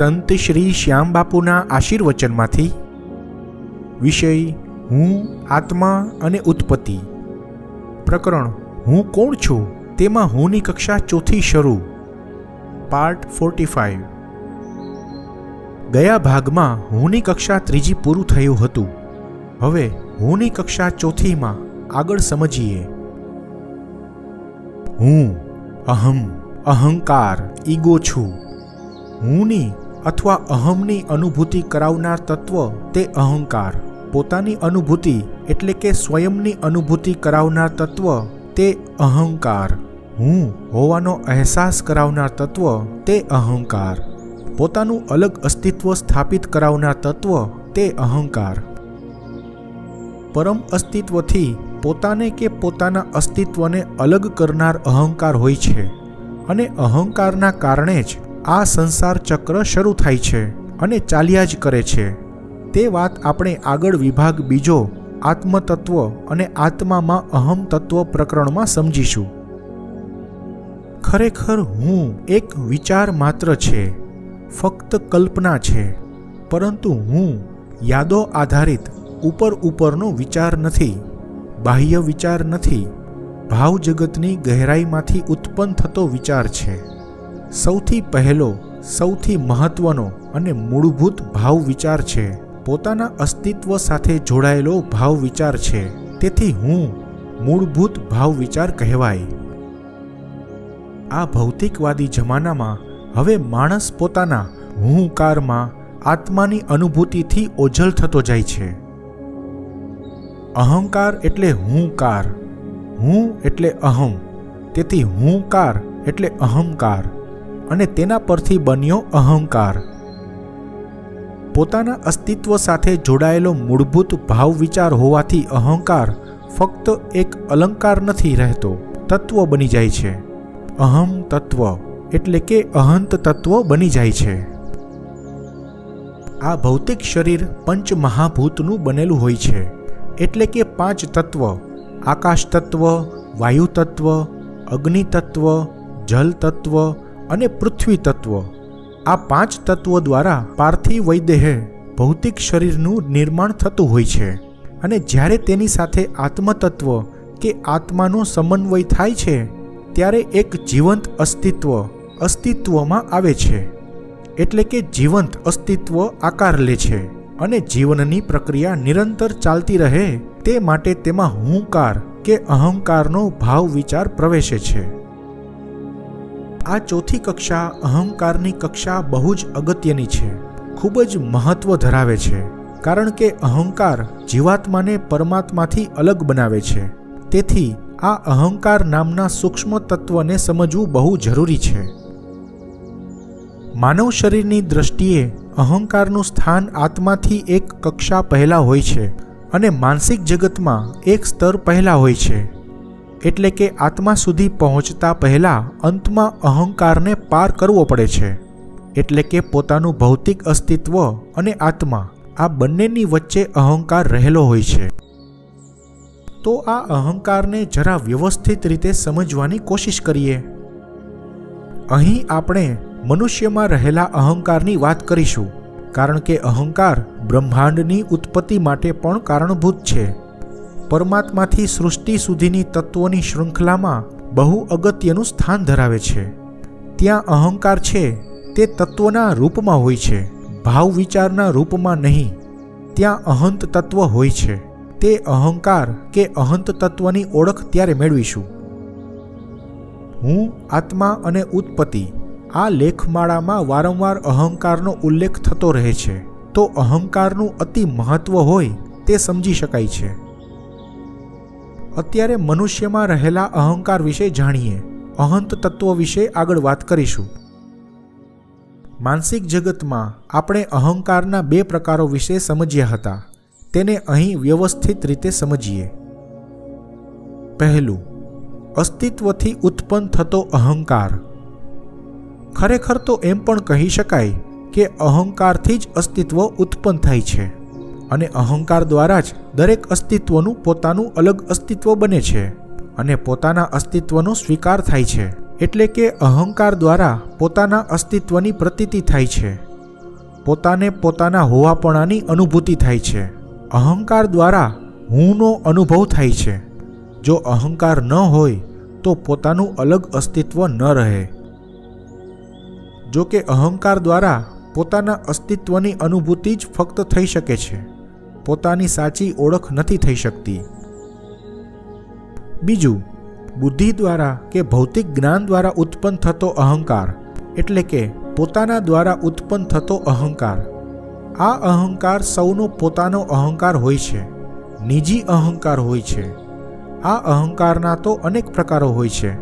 સંત શ્રી શ્યામબાપુના આશીર્વચનમાંથી વિષય હું આત્મા અને ઉત્પત્તિ પ્રકરણ હું કોણ છું તેમાં હુંની કક્ષા ચોથી શરૂ પાર્ટ 45। ગયા ભાગમાં હુંની કક્ષા ત્રીજી પૂરું થયું હતું। હવે હુંની કક્ષા ચોથીમાં આગળ સમજીએ। હું અહમ અહંકાર ઈગો છું। હુંની અથવા અહમની અનુભૂતિ કરાવનાર તત્વ તે અહંકાર, પોતાની અનુભૂતિ એટલે કે સ્વયંની અનુભૂતિ કરાવનાર તત્વ તે અહંકાર, હું હોવાનો અહેસાસ કરાવનાર તત્વ તે અહંકાર, પોતાનું અલગ અસ્તિત્વ સ્થાપિત કરાવનાર તત્વ તે અહંકાર। પરમ અસ્તિત્વથી પોતાને કે પોતાના અસ્તિત્વને અલગ કરનાર અહંકાર હોય છે અને અહંકારના કારણે જ આ સંસાર ચક્ર શરૂ થાય છે અને ચાલ્યા જ કરે છે। તે વાત આપણે આગળ વિભાગ બીજો આત્મતત્વ અને આત્મામાં અહમ તત્વ પ્રકરણમાં સમજીશું। ખરેખર હું એક વિચાર માત્ર છે, ફક્ત કલ્પના છે, પરંતુ હું યાદો આધારિત ઉપરનો વિચાર નથી, બાહ્ય વિચાર નથી, ભાવ જગતની ગહેરાઈમાંથી ઉત્પન્ન થતો વિચાર છે। સૌથી પહેલો, સૌથી મહત્વનો અને મૂળભૂત ભાવ વિચાર છે, પોતાના અસ્તિત્વ સાથે જોડાયેલો ભાવ વિચાર છે। તેથી હું મૂળભૂત ભાવ વિચાર કહેવાય। આ ભૌતિકવાદી જમાનામાં હવે માણસ પોતાના હુંકારમાં આત્માની અનુભૂતિથી ઓઝલ થતો જાય છે। અહંકાર એટલે હુંકાર, હું એટલે અહમ, તેથી હુંકાર એટલે અહંકાર અને તેના પરથી બન્યો અહંકાર। પોતાના અસ્તિત્વ સાથે જોડાયેલો મૂળભૂત ભાવ વિચાર હોવાથી અહંકાર ફક્ત એક અલંકાર નથી રહેતો, તત્વ બની જાય છે। અહમ તત્વ એટલે કે અહંત તત્વ બની જાય છે। આ ભૌતિક શરીર પંચ મહાભૂતનું બનેલું હોય છે, એટલે કે પાંચ તત્વ, આકાશ તત્વ, વાયુ તત્વ, અગ્નિ તત્વ, જલ તત્વ અને પૃથ્વી તત્વ। આ પાંચ તત્વો દ્વારા પાર્થિવ વૈદેહ ભૌતિક શરીરનું નિર્માણ થતું હોય છે અને જ્યારે તેની સાથે આત્મતત્વ કે આત્માનો સમન્વય થાય છે ત્યારે એક જીવંત અસ્તિત્વમાં આવે છે, એટલે કે જીવંત અસ્તિત્વ આકાર લે છે અને જીવનની પ્રક્રિયા નિરંતર ચાલતી રહે તે માટે તેમાં હુંકાર કે અહંકારનો ભાવ વિચાર પ્રવેશે છે। આ ચોથી કક્ષા અહંકારની કક્ષા બહુ જ અગત્યની છે, ખૂબ જ મહત્વ ધરાવે છે, કારણ કે અહંકાર જીવાત્માને પરમાત્માથી અલગ બનાવે છે। તેથી આ અહંકાર નામના સૂક્ષ્મ તત્વને સમજવું બહુ જરૂરી છે। માનવ શરીરની દ્રષ્ટિએ અહંકારનું સ્થાન આત્માથી એક કક્ષા પહેલા હોય છે અને માનસિક જગતમાં એક સ્તર પહેલા હોય છે, એટલે કે આત્મા સુધી પહોંચતા પહેલા અંતમાં અહંકારને પાર કરવો પડે છે, એટલે કે પોતાનું ભૌતિક અસ્તિત્વ અને આત્મા આ બંનેની વચ્ચે અહંકાર રહેલો હોય છે। તો આ અહંકારને જરા વ્યવસ્થિત રીતે સમજવાની કોશિશ કરીએ। અહીં આપણે મનુષ્યમાં રહેલા અહંકારની વાત કરીશું, કારણ કે અહંકાર બ્રહ્માંડની ઉત્પત્તિ માટે પણ કારણભૂત છે। પરમાત્માથી સૃષ્ટિ સુધીની તત્વોની શૃંખલામાં બહુ અગત્યનું સ્થાન ધરાવે છે। ત્યાં અહંકાર છે તે તત્વના રૂપમાં હોય છે, ભાવ વિચારના રૂપમાં નહીં। ત્યાં અહંત તત્વ હોય છે। તે અહંકાર કે અહંત તત્વની ઓળખ ત્યારે મેળવીશું। હું આત્મા અને ઉત્પત્તિ આ લેખમાળામાં વારંવાર અહંકારનો ઉલ્લેખ થતો રહે છે, તો અહંકારનું અતિ મહત્વ હોય તે સમજી શકાય છે। અત્યારે મનુષ્યમાં રહેલા અહંકાર વિશે જાણીએ। અહંત તત્વ વિશે આગળ વાત કરીશું। માનસિક જગતમાં આપણે અહંકારના બે પ્રકારો વિશે સમજ્યા હતા, તેને અહીં વ્યવસ્થિત રીતે સમજીએ। પહેલું, અસ્તિત્વથી ઉત્પન્ન થતો અહંકાર। ખરેખર તો એમ પણ કહી શકાય કે અહંકારથી જ અસ્તિત્વ ઉત્પન્ન થાય છે અને અહંકાર દ્વારા જ દરેક અસ્તિત્વનું પોતાનું અલગ અસ્તિત્વ બને છે અને પોતાના અસ્તિત્વનો સ્વીકાર થાય છે, એટલે કે અહંકાર દ્વારા પોતાના અસ્તિત્વની પ્રતીતિ થાય છે। પોતાને પોતાના હોવાપણાની અનુભૂતિ થાય છે. અહંકાર દ્વારા હુંનો અનુભવ થાય છે. જો અહંકાર ન હોય તો પોતાનું અલગ અસ્તિત્વ ન રહે. જો કે અહંકાર દ્વારા પોતાના અસ્તિત્વની અનુભૂતિ જ ફક્ત થઈ શકે છે. પોતાની સાચી ઓળખ નથી થઈ શકતી. બીજું, બુદ્ધિ દ્વારા કે ભૌતિક જ્ઞાન દ્વારા ઉત્પન્ન થતો અહંકાર એટલે કે પોતાના દ્વારા ઉત્પન્ન થતો અહંકાર. આ અહંકાર સૌનો પોતાનો અહંકાર હોય છે, નિજી અહંકાર હોય છે. આ અહંકારના તો અનેક પ્રકારો હોય છે.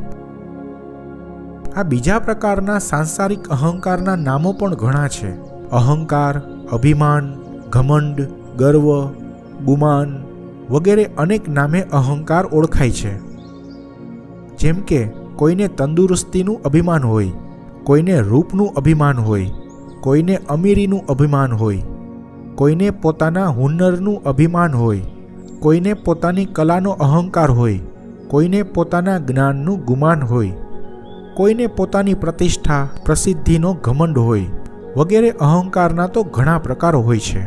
આ બીજા પ્રકારના સાંસારિક અહંકારના નામો પણ ઘણા છે. અહંકાર, અભિમાન, ઘમંડ, ગર્વ, ગુમાન વગેરે અનેક નામે અહંકાર ઓળખાય છે. જેમ કે કોઈને તંદુરસ્તીનું અભિમાન હોય, કોઈને રૂપનું અભિમાન હોય, કોઈને અમીરીનું અભિમાન હોય, કોઈને પોતાના હુનરનું અભિમાન હોય, કોઈને પોતાની કલાનો અહંકાર હોય, કોઈને પોતાના જ્ઞાનનું ગુમાન હોય, કોઈને પોતાની પ્રતિષ્ઠા પ્રસિદ્ધિનો ઘમંડ હોય વગેરે અહંકારના તો ઘણા પ્રકારો હોય છે.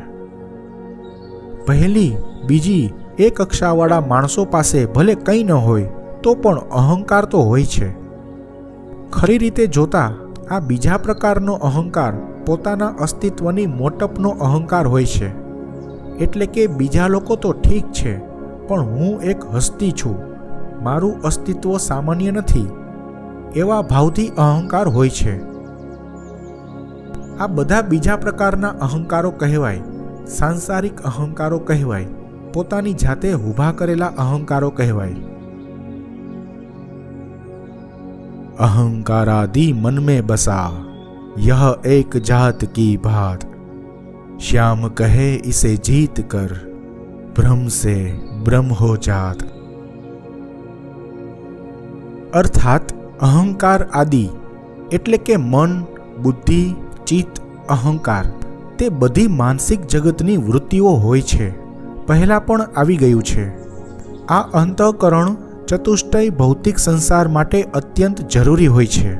પહેલી, બીજી એ કક્ષાવાળા માણસો પાસે ભલે કંઈ ન હોય તો પણ અહંકાર તો હોય છે. ખરી રીતે જોતા આ બીજા પ્રકારનો અહંકાર પોતાના અસ્તિત્વની મોટપનો અહંકાર હોય છે. એટલે કે બીજા લોકો તો ઠીક છે, પણ હું એક હસ્તી છું, મારું અસ્તિત્વ સામાન્ય નથી, એવા ભાવથી અહંકાર હોય છે. આ બધા બીજા પ્રકારના અહંકારો કહેવાય, સાંસારિક અહંકારો કહેવાય, પોતાની જાતે ઊભા કરેલા અહંકારો કહેવાય. अहंकारादि मन में बसा, यह एक जात की बात, श्याम कहे इसे जीत कर, भ्रम से ब्रह्म हो जात. अर्थात अहंकार आदि એટલે કે મન, બુદ્ધિ, ચિત્ત, અહંકાર તે બધી માનસિક જગતની વૃત્તિઓ હોય છે. પહેલા પણ આવી ગયું છે. આ અંતઃકરણ ચતુષ્ટય ભૌતિક સંસાર માટે અત્યંત જરૂરી હોય છે.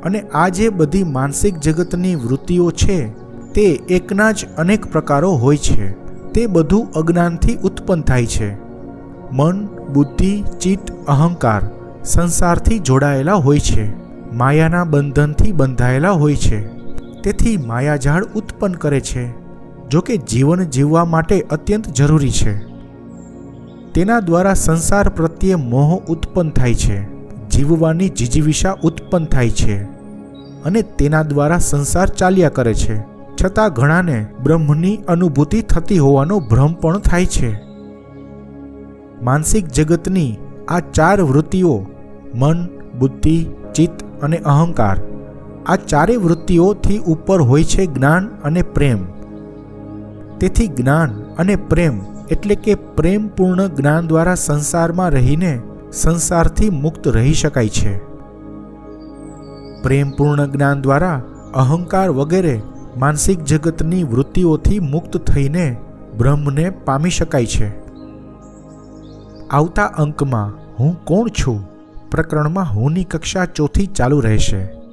અને આ જે બધી માનસિક જગતની વૃત્તિઓ છે તે એકના જ અનેક પ્રકારો હોય છે. તે બધું અજ્ઞાનથી ઉત્પન્ન થાય છે. મન, બુદ્ધિ, ચિત્ત, અહંકાર સંસારથી જોડાયેલા હોય છે, માયાના બંધનથી બંધાયેલા હોય છે. તેથી માયાજાળ ઉત્પન્ન કરે છે, જો કે જીવન જીવવા માટે અત્યંત જરૂરી છે. તેના દ્વારા સંસાર પ્રત્યે મોહ ઉત્પન્ન થાય છે, જીવવાની જીજીવિષા ઉત્પન્ન થાય છે અને તેના દ્વારા સંસાર ચાલ્યા કરે છે. છતાં ઘણાને બ્રહ્મની અનુભૂતિ થતી હોવાનો ભ્રમ પણ થાય છે. માનસિક જગતની આ ચાર વૃત્તિઓ મન, બુદ્ધિ, ચિત્ત અને અહંકાર, આ ચારે વૃત્તિઓથી ઉપર હોય છે જ્ઞાન અને પ્રેમ. તેથી જ્ઞાન અને પ્રેમ એટલે કે પ્રેમપૂર્ણ જ્ઞાન દ્વારા સંસારમાં રહીને સંસારથી મુક્ત રહી શકાય છે. પ્રેમપૂર્ણ જ્ઞાન દ્વારા અહંકાર વગેરે માનસિક જગતની વૃત્તિઓથી મુક્ત થઈને બ્રહ્મને પામી શકાય છે. આવતા અંકમાં હું કોણ છું પ્રકરણમાં હુંની કક્ષા ચોથી ચાલુ રહેશે.